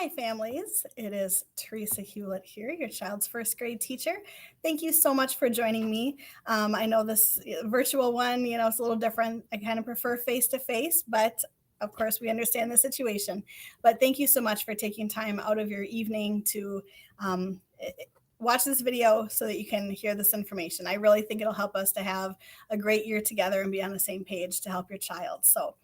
Hi, families. It is Teresa Hulit here, your child's first grade teacher. Thank you so much for joining me. I know this virtual one, it's a little different. I kind of prefer face to face, but of course, we understand the situation. But thank you so much for taking time out of your evening to um, watch this video so that you can hear this information. I really think it'll help us to have a great year together and be on the same page to help your child. So,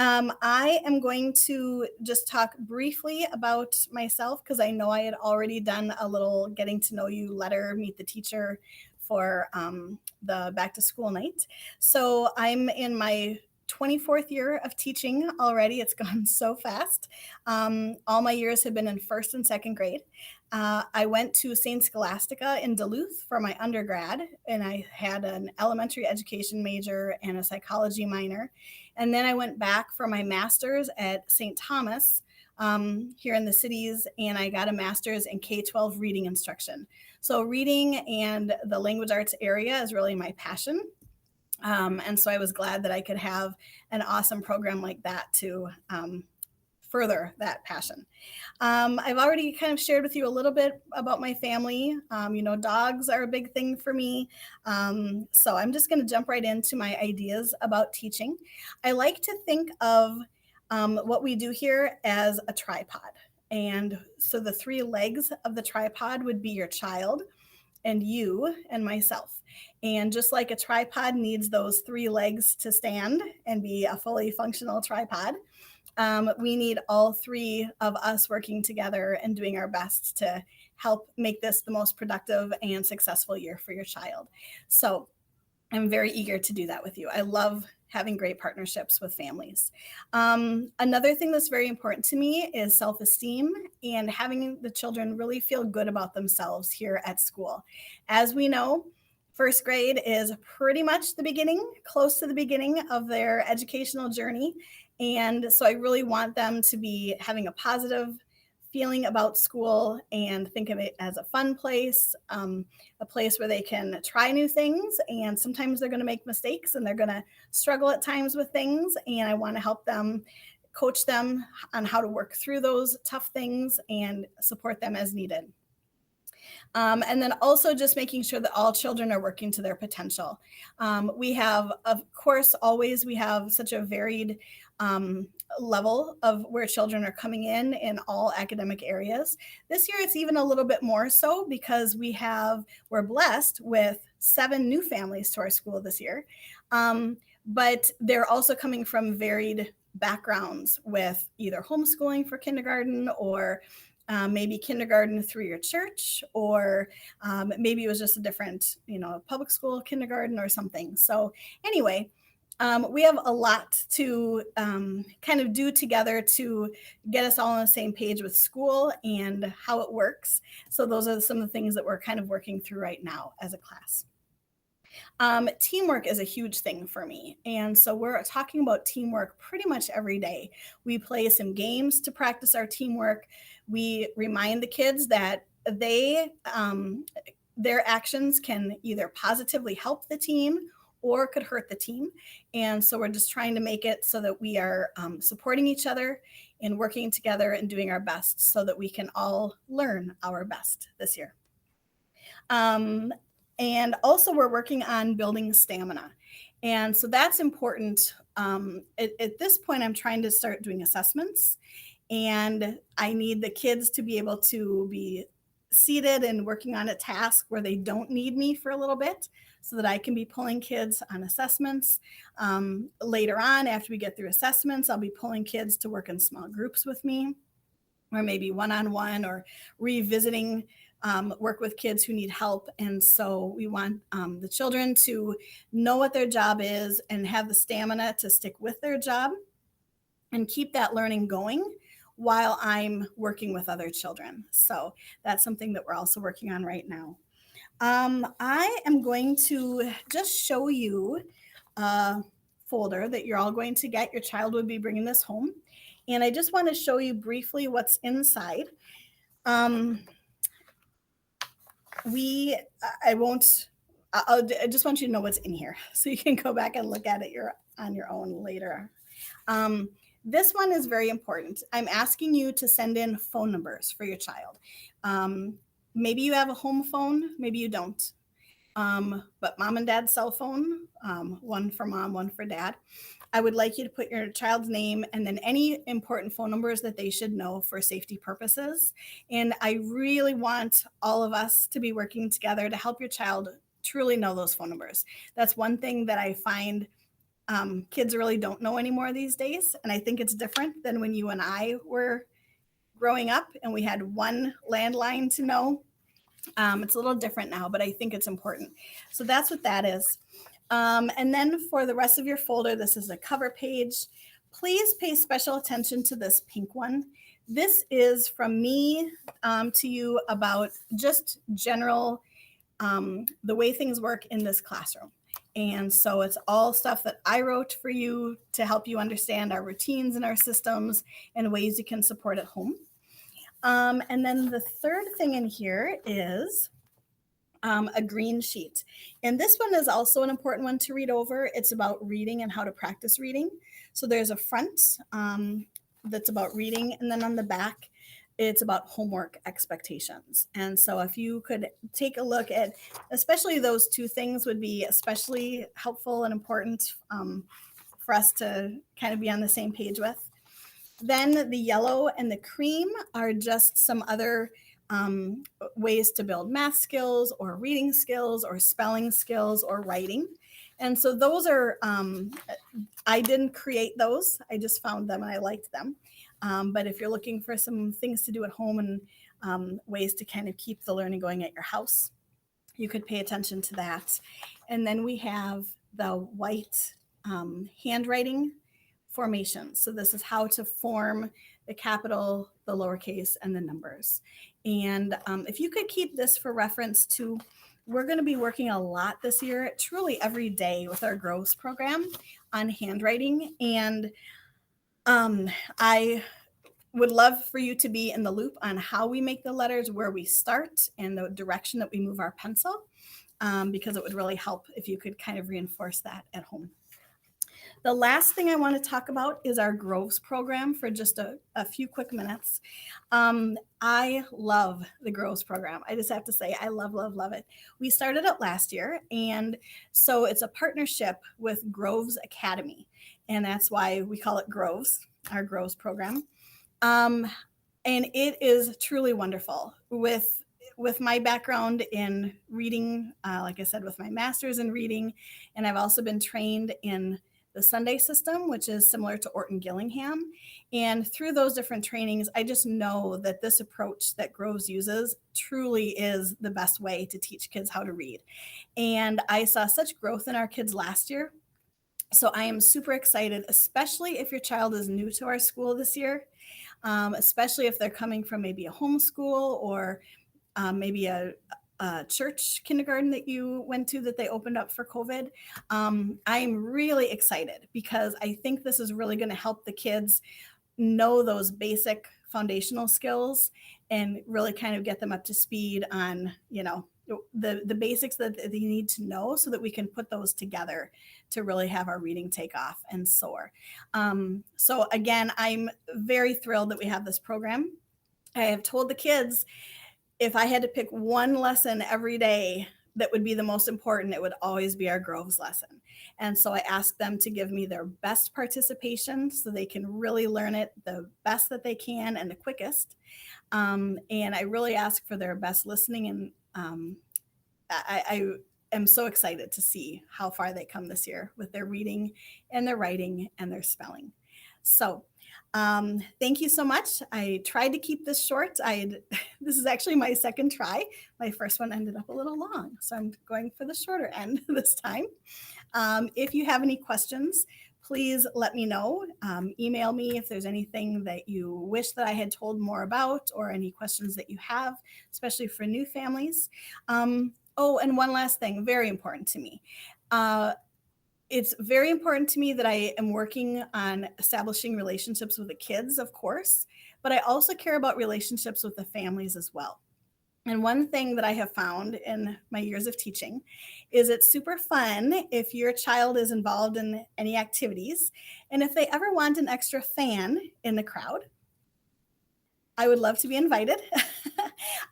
I am going to just talk briefly about myself because I know I had already done a little getting to know you letter, meet the teacher for the back to school night. So I'm in my 24th year of teaching already. It's gone so fast. All my years have been in first and second grade. I went to St. Scholastica in Duluth for my undergrad, and I had an elementary education major and a psychology minor. And then I went back for my master's at St. Thomas here in the cities, and I got a master's in K-12 reading instruction. So reading and the language arts area is really my passion. And so I was glad that I could have an awesome program like that to further that passion. I've already kind of shared with you a little bit about my family. Dogs are a big thing for me. So I'm just going to jump right into my ideas about teaching. I like to think of what we do here as a tripod. And so the three legs of the tripod would be your child and you and myself. And just like a tripod needs those three legs to stand and be a fully functional tripod, we need all three of us working together and doing our best to help make this the most productive and successful year for your child. So I'm very eager to do that with you. I love having great partnerships with families. Another thing that's very important to me is self-esteem and having the children really feel good about themselves here at school. As we know, first grade is pretty much the beginning, close to the beginning of their educational journey. And so I really want them to be having a positive feeling about school and think of it as a fun place, a place where they can try new things. And sometimes they're going to make mistakes and they're going to struggle at times with things. And I want to help them, coach them on how to work through those tough things and support them as needed. And then also just making sure that all children are working to their potential. We have, of course, always we have such a varied level of where children are coming in all academic areas. This year, it's even a little bit more so because we're blessed with 7 new families to our school this year. But they're also coming from varied backgrounds with either homeschooling for kindergarten or maybe kindergarten through your church, or maybe it was just a different, public school kindergarten or something. So anyway, we have a lot to kind of do together to get us all on the same page with school and how it works. So those are some of the things that we're kind of working through right now as a class. Teamwork is a huge thing for me. And so we're talking about teamwork pretty much every day. We play some games to practice our teamwork. We remind the kids that their actions can either positively help the team or could hurt the team. And so we're just trying to make it so that we are supporting each other and working together and doing our best so that we can all learn our best this year. And also we're working on building stamina. And so that's important. At this point, I'm trying to start doing assessments, and I need the kids to be able to be seated and working on a task where they don't need me for a little bit so that I can be pulling kids on assessments. Later on, after we get through assessments, I'll be pulling kids to work in small groups with me, or maybe one-on-one, or revisiting work with kids who need help. And so we want the children to know what their job is and have the stamina to stick with their job and keep that learning going while I'm working with other children. So that's something that we're also working on right now. I am going to just show you a folder that you're all going to get. Your child would be bringing this home. And I just want to show you briefly what's inside. I just want you to know what's in here so you can go back and look at it on your own later. This one is very important. I'm asking you to send in phone numbers for your child. Um, Maybe you have a home phone, maybe you don't. But mom and dad's cell phone, one for mom, one for dad. I would like you to put your child's name and then any important phone numbers that they should know for safety purposes. And I really want all of us to be working together to help your child truly know those phone numbers. That's one thing that I find kids really don't know anymore these days. And I think it's different than when you and I were growing up and we had one landline to know. It's a little different now, but I think it's important. So that's what that is. And then for the rest of your folder, this is a cover page. Please pay special attention to this pink one. This is from me to you about just general, the way things work in this classroom. And so it's all stuff that I wrote for you to help you understand our routines and our systems and ways you can support at home. And then the third thing in here is a green sheet. And this one is also an important one to read over. It's about reading and how to practice reading. So there's a front that's about reading, and then on the back, it's about homework expectations. And so if you could take a look at, especially those two things would be especially helpful and important for us to kind of be on the same page with. Then the yellow and the cream are just some other ways to build math skills or reading skills or spelling skills or writing. And so those are, I didn't create those. I just found them and I liked them. But if you're looking for some things to do at home and ways to kind of keep the learning going at your house, you could pay attention to that. And then we have the white handwriting formation. So this is how to form the capital, the lowercase, and the numbers. And if you could keep this for reference too, we're going to be working a lot this year, truly every day with our Grows program on handwriting. And I would love for you to be in the loop on how we make the letters, where we start, and the direction that we move our pencil, because it would really help if you could kind of reinforce that at home. The last thing I want to talk about is our Groves program for just a few quick minutes. I love the Groves program. I just have to say, I love, love, love it. We started it last year, and so it's a partnership with Groves Academy, and that's why we call it Groves, our Groves program. And it is truly wonderful. With my background in reading, like I said, with my master's in reading, and I've also been trained in the Sunday system, which is similar to Orton Gillingham. And through those different trainings, I just know that this approach that Groves uses truly is the best way to teach kids how to read. And I saw such growth in our kids last year. So I am super excited, especially if your child is new to our school this year, especially if they're coming from maybe a homeschool or maybe a church kindergarten that you went to that they opened up for COVID. I'm really excited because I think this is really going to help the kids know those basic foundational skills and really kind of get them up to speed on, the basics that they need to know so that we can put those together to really have our reading take off and soar. So again, I'm very thrilled that we have this program. I have told the kids, if I had to pick one lesson every day that would be the most important, it would always be our Groves lesson. And so I asked them to give me their best participation so they can really learn it the best that they can and the quickest. And I really ask for their best listening. And I am so excited to see how far they come this year with their reading and their writing and their spelling. So thank you so much. I tried to keep this short. This is actually my second try. My first one ended up a little long, so I'm going for the shorter end this time. If you have any questions, please let me know. Email me if there's anything that you wish that I had told more about or any questions that you have, especially for new families. Oh, and one last thing, very important to me. It's very important to me that I am working on establishing relationships with the kids, of course, but I also care about relationships with the families as well. And one thing that I have found in my years of teaching is it's super fun if your child is involved in any activities. And if they ever want an extra fan in the crowd, I would love to be invited.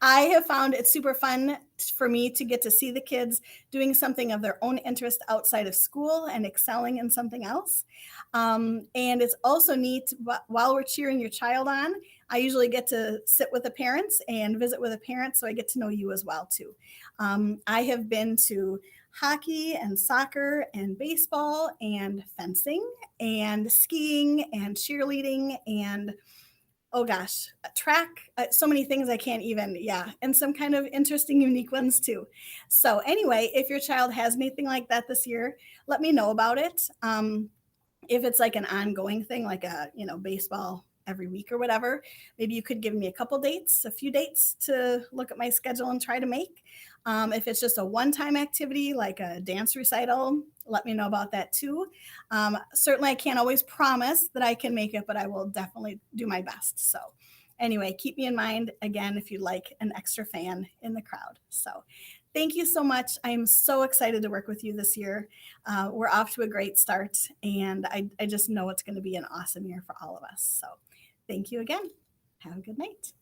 I have found it super fun for me to get to see the kids doing something of their own interest outside of school and excelling in something else. And it's also neat while we're cheering your child on. I usually get to sit with the parents and visit with the parents, so I get to know you as well too. I have been to hockey and soccer and baseball and fencing and skiing and cheerleading and oh gosh, track, so many things I can't even, yeah, and some kind of interesting, unique ones too. So, anyway, if your child has anything like that this year, let me know about it. If it's like an ongoing thing, like a, baseball every week or whatever, maybe you could give me a few dates to look at my schedule and try to make. If it's just a one-time activity like a dance recital, let me know about that too. Certainly, I can't always promise that I can make it, but I will definitely do my best. So, anyway, keep me in mind again if you'd like an extra fan in the crowd. So, thank you so much. I am so excited to work with you this year. We're off to a great start, and I just know it's going to be an awesome year for all of us. So, thank you again. Have a good night.